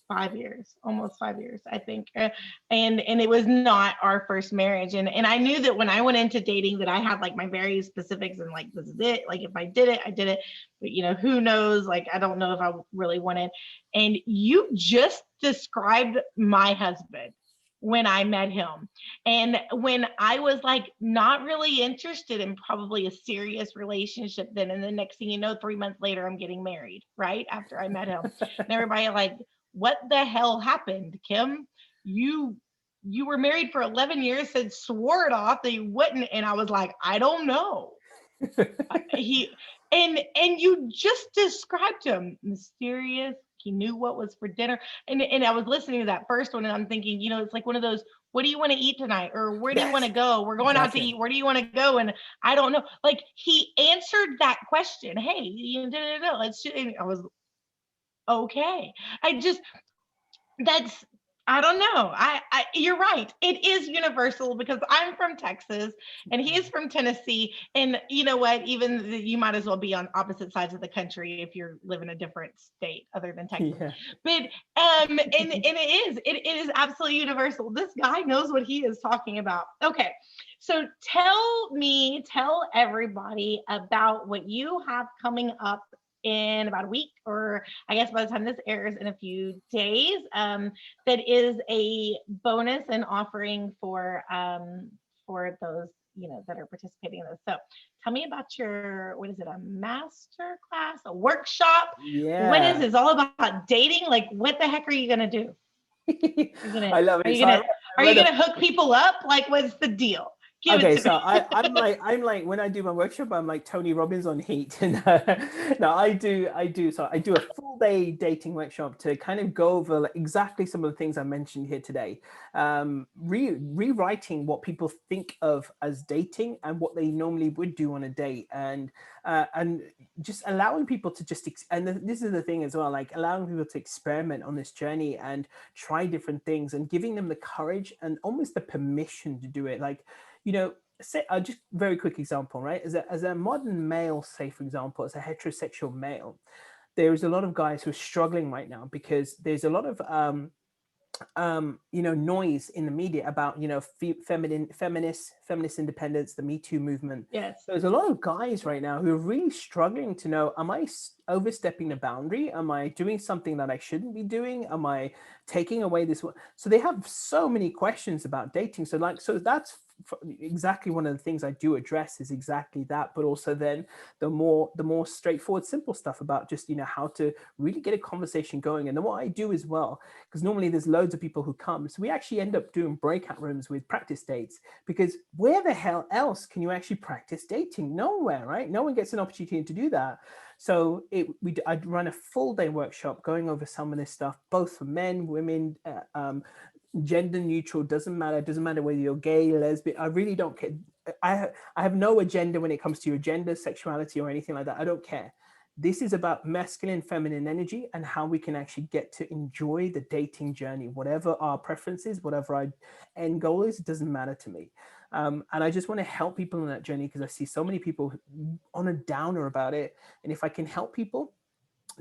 5 years, almost 5 years, I think. And it was not our first marriage. And I knew that when I went into dating that I had like my very specifics and like, this is it. Like if I did it, I did it. But who knows? Like, I don't know if I really wanted. And you just described my husband when I met him. And when I was like not really interested in probably a serious relationship then. And the next thing you know, 3 months later, I'm getting married, right? After I met him. And everybody like, what the hell happened, Kim? You were married for 11 years, said swore it off that you wouldn't. And I was like, I don't know. And you just described him, mysterious, he knew what was for dinner. And I was listening to that first one and I'm thinking, it's like one of those, what do you want to eat tonight? Or where do you want to Yes, go? We're going out to exactly. eat. Where do you want to go? And I don't know. Like he answered that question. Hey, let's do it. I was okay. I just that's I don't know. You're right. It is universal because I'm from Texas and he's from Tennessee. And you know what? Even you might as well be on opposite sides of the country if you're live in a different state other than Texas. Yeah. But and it is absolutely universal. This guy knows what he is talking about. Okay. So tell everybody about what you have coming up in about a week, or I guess by the time this airs in a few days. That is a bonus and offering for those that are participating in this. So tell me about your, what is it, a master class, a workshop? What is Yeah. this all about? Dating? Like what the heck are you gonna do? I love Are it. you So gonna I are you read a gonna hook people up? Like what's the deal? Give it Okay, to so me. I'm like when I do my workshop, I'm like Tony Robbins on heat. And no, I do a full day dating workshop to kind of go over like exactly some of the things I mentioned here today. Rewriting what people think of as dating and what they normally would do on a date, and just allowing people to this is the thing as well, like allowing people to experiment on this journey and try different things and giving them the courage and almost the permission to do it. Like, say just very quick example, right? As a modern male, say for example, as a heterosexual male, there is a lot of guys who are struggling right now because there's a lot of noise in the media about feminist independence, the Me Too movement. Yes. There's a lot of guys right now who are really struggling to know, am I overstepping the boundary? Am I doing something that I shouldn't be doing? Am I taking away this? So they have so many questions about dating. So that's exactly one of the things I do address is exactly that, but also then the more straightforward, simple stuff about just how to really get a conversation going. And then what I do as well, because normally there's loads of people who come, so we actually end up doing breakout rooms with practice dates, because where the hell else can you actually practice dating? Nowhere, right? No one gets an opportunity to do that. So I'd run a full day workshop going over some of this stuff, both for men, women, gender neutral, doesn't matter whether you're gay, lesbian. I really don't care. I have no agenda when it comes to your gender, sexuality, or anything like that. I don't care. This is about masculine, feminine energy and how we can actually get to enjoy the dating journey, whatever our preferences, whatever our end goal is. It doesn't matter to me. And I just want to help people on that journey because I see so many people on a downer about it. And if I can help people,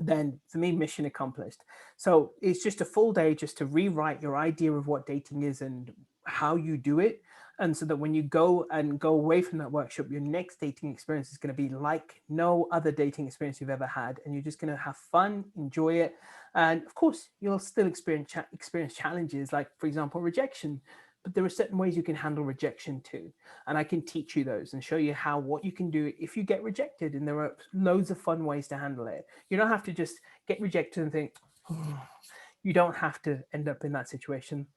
then for me, mission accomplished. So it's just a full day just to rewrite your idea of what dating is and how you do it. And so that when you go away from that workshop, your next dating experience is going to be like no other dating experience you've ever had. And you're just going to have fun, enjoy it. And of course, you'll still experience challenges, like, for example, rejection. But there are certain ways you can handle rejection too. And I can teach you those and show you what you can do if you get rejected. And there are loads of fun ways to handle it. You don't have to just get rejected and think, oh. You don't have to end up in that situation.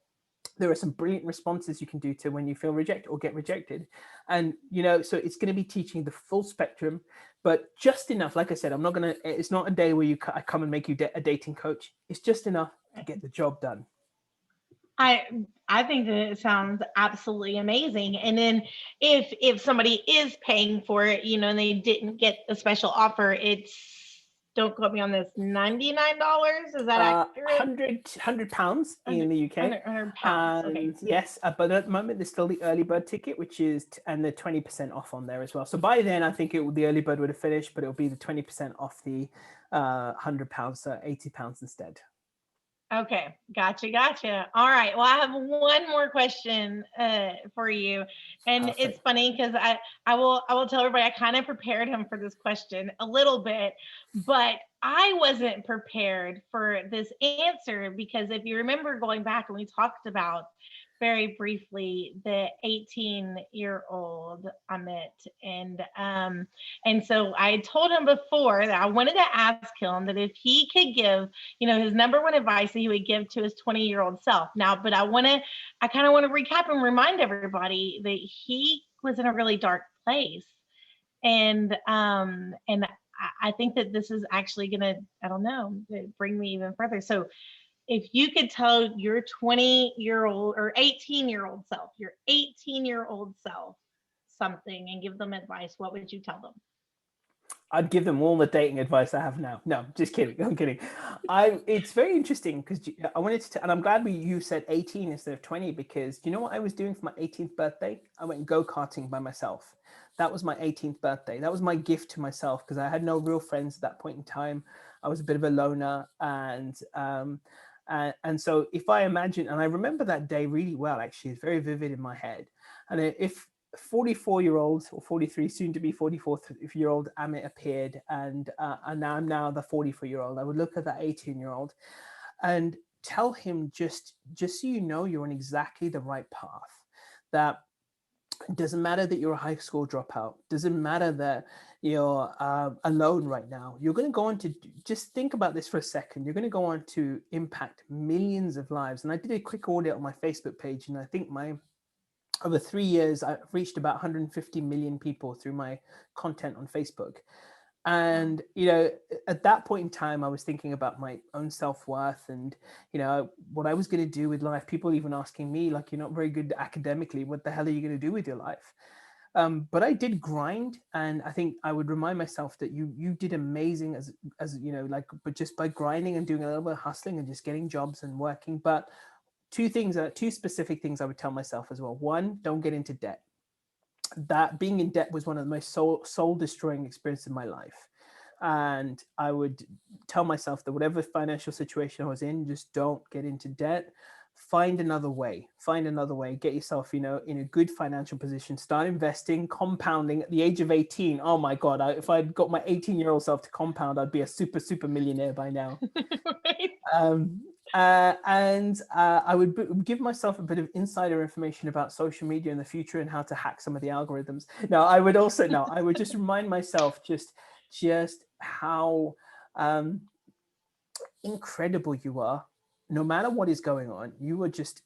There are some brilliant responses you can do to when you feel rejected or get rejected. And, so it's going to be teaching the full spectrum, but just enough. Like I said, it's not a day where I come and make you a dating coach. It's just enough to get the job done. I think that it sounds absolutely amazing. And then if somebody is paying for it, and they didn't get a special offer, it's, don't quote me on this, $99. Is that accurate? £100 in the UK. £100. Okay. Yes, but at the moment there's still the early bird ticket, which is and the 20% off on there as well. So by then I think the early bird would have finished, but it'll be the 20% off the £100, so £80 instead. Okay, gotcha. All right. Well, I have one more question for you, and Perfect. it's funny because I will tell everybody I kind of prepared him for this question a little bit, but I wasn't prepared for this answer because if you remember going back and we talked about very briefly the 18-year-old Amit, and so I told him before that I wanted to ask him that if he could give his number one advice that he would give to his 20-year-old self. Now, but I kind of want to recap and remind everybody that he was in a really dark place, and I think that this is actually going to, I don't know, bring me even further. So if you could tell your 20-year-old or 18-year-old self, your 18-year-old self something and give them advice, what would you tell them? I'd give them all the dating advice I have now. No, just kidding. I'm kidding. It's very interesting because I wanted to, and I'm glad you said 18 instead of 20, because you know what I was doing for my 18th birthday? I went go-karting by myself. That was my 18th birthday. That was my gift to myself because I had no real friends at that point in time. I was a bit of a loner, and so if I imagine, and I remember that day really well, actually, it's very vivid in my head. And if 44-year-old or 43, soon to be 44-year-old Amit appeared, and I'm now the 44-year-old, I would look at that 18-year-old and tell him, just so you know, you're on exactly the right path. That it doesn't matter that you're a high school dropout. Doesn't matter that you're alone right now. You're going to go on to, just think about this for a second. You're going to go on to impact millions of lives. And I did a quick audit on my Facebook page, and I think over 3 years, I've reached about 150 million people through my content on Facebook. And, at that point in time, I was thinking about my own self-worth and, what I was going to do with life. People even asking me, like, you're not very good academically. What the hell are you going to do with your life? But I did grind. And I think I would remind myself that you did amazing as but just by grinding and doing a little bit of hustling and just getting jobs and working. But two specific things I would tell myself as well. One, don't get into debt. That being in debt was one of the most soul destroying experiences in my life. And I would tell myself that whatever financial situation I was in, just don't get into debt. Find another way, get yourself, in a good financial position, start investing, compounding at the age of 18. Oh my God. If I'd got my 18-year-old self to compound, I'd be a super millionaire by now. Right. I would give myself a bit of insider information about social media in the future and how to hack some of the algorithms. I would just remind myself just how incredible you are. No matter what is going on, you are just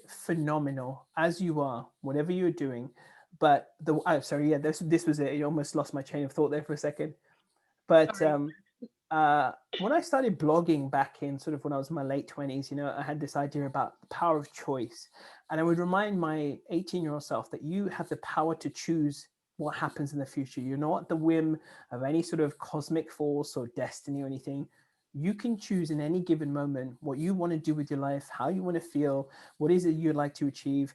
phenomenal as you are, whatever you're doing. But this was it. You almost lost my chain of thought there for a second. But when I started blogging back in sort of when I was in my late 20s, I had this idea about the power of choice. And I would remind my 18-year-old self that you have the power to choose what happens in the future. You're not at the whim of any sort of cosmic force or destiny or anything. You can choose in any given moment what you want to do with your life, how you want to feel, what is it you'd like to achieve.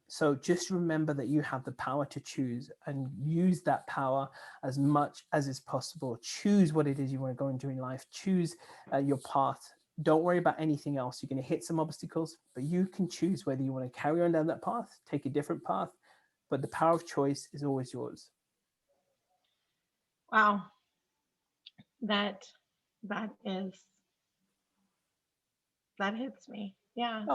So just remember that you have the power to choose and use that power as much as is possible. Choose what it is you want to go and do in life. Choose your path. Don't worry about anything else. You're going to hit some obstacles, but you can choose whether you want to carry on down that path, take a different path, but the power of choice is always yours. Wow. That hits me. Yeah,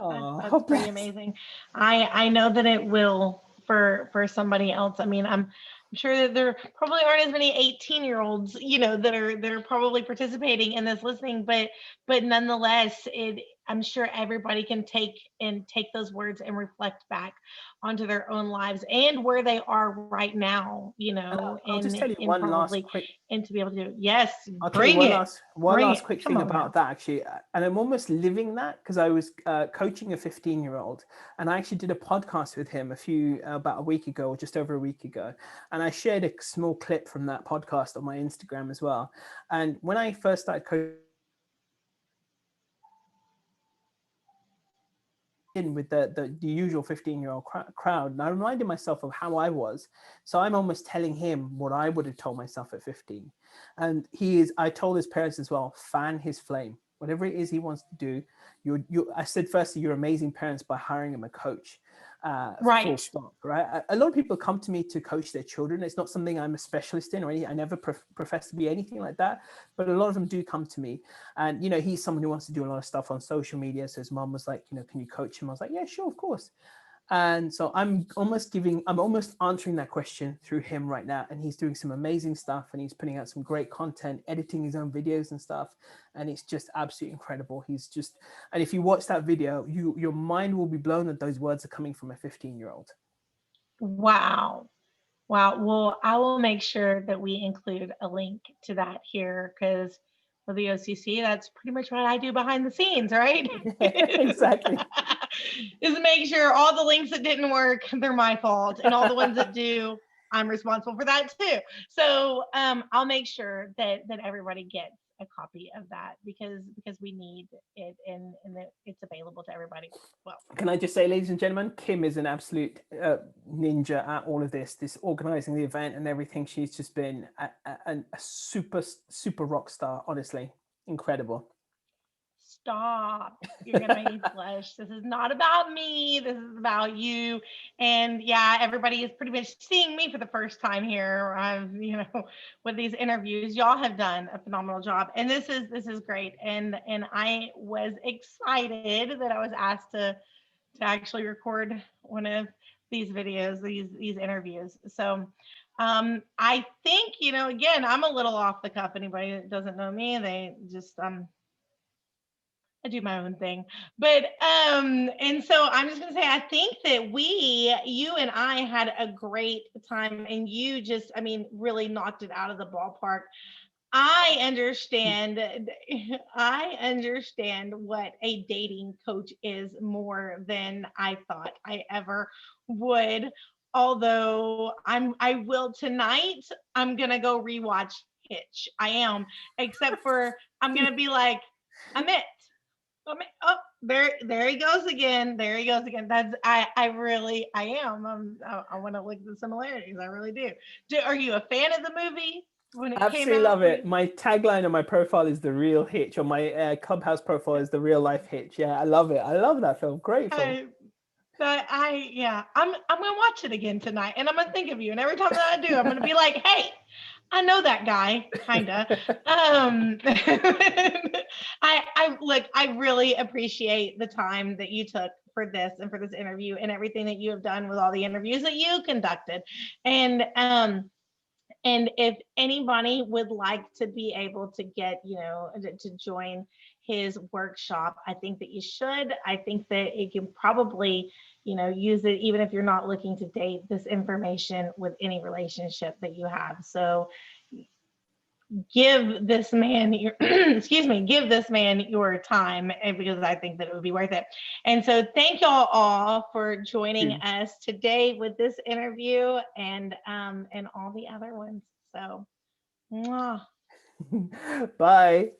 that's pretty amazing. I know that it will for somebody else. I mean, I'm sure that there probably aren't as many 18-year-olds, that are probably participating in this listening, but nonetheless, I'm sure everybody can take those words and reflect back onto their own lives and where they are right now, I'll just tell you one last quick, and to be able to do it. Yes, I'll tell you one last quick thing about that, actually. And I'm almost living that because I was coaching a 15-year-old, and I actually did a podcast with him about a week ago, or just over a week ago. And I shared a small clip from that podcast on my Instagram as well. And when I first started coaching with the usual 15-year-old crowd, and I reminded myself of how I was. So I'm almost telling him what I would have told myself at 15. And I told his parents as well, fan his flame. Whatever it is he wants to do, I said, firstly, you're amazing parents by hiring him a coach. Right. Full stop, right? A lot of people come to me to coach their children. It's not something I'm a specialist in or anything. I never profess to be anything like that, but a lot of them do come to me. And, he's someone who wants to do a lot of stuff on social media. So his mom was like, can you coach him? I was like, yeah, sure, of course. And so I'm almost answering that question through him right now. And he's doing some amazing stuff, and he's putting out some great content, editing his own videos and stuff. And it's just absolutely incredible. And if you watch that video, your mind will be blown that those words are coming from a 15-year-old. Wow. Wow. Well, I will make sure that we include a link to that here because for the OCC, that's pretty much what I do behind the scenes, right? Exactly. Is make sure all the links that didn't work, they're my fault, and all the ones that do, I'm responsible for that too. So I'll make sure that everybody gets a copy of that because we need it and that it's available to everybody. Well, Can I just say, ladies and gentlemen, Kim is an absolute ninja at all of this organizing the event and everything. She's just been a super rock star, honestly. Incredible. stop. You're gonna make me blush. This is not about me. This is about you. And yeah, everybody is pretty much seeing me for the first time here. With these interviews, y'all have done a phenomenal job, and this is great. And I was excited that I was asked to actually record one of these videos, these interviews. So I think, again, I'm a little off the cuff. Anybody that doesn't know me, they just I do my own thing. But and so I'm just gonna say I think that you and I had a great time and you just, I mean, really knocked it out of the ballpark. I understand I understand what a dating coach is more than I thought I ever would. Although I will tonight, I'm gonna go rewatch Hitch. I am, except for I'm gonna be like, Amit, oh, there he goes again. There he goes again. That's I really I am. I want to look at the similarities. I really do. Are you a fan of the movie when it came Absolutely out? love it. My tagline on my profile is the real Hitch. On my Clubhouse profile is the real life Hitch. Yeah, I love it. I love that film. Great film. I'm gonna watch it again tonight, and I'm gonna think of you. And every time that I do, I'm gonna be like, hey, I know that guy, kinda. I look, I really appreciate the time that you took for this and for this interview and everything that you have done with all the interviews that you conducted. And if anybody would like to be able to get, to join his workshop, I think that you should. I think that it can probably, use it even if you're not looking to date this information with any relationship that you have. So give this man your give this man your time because I think that it would be worth it. And so thank y'all all for joining us today with this interview and all the other ones. So mwah. Bye.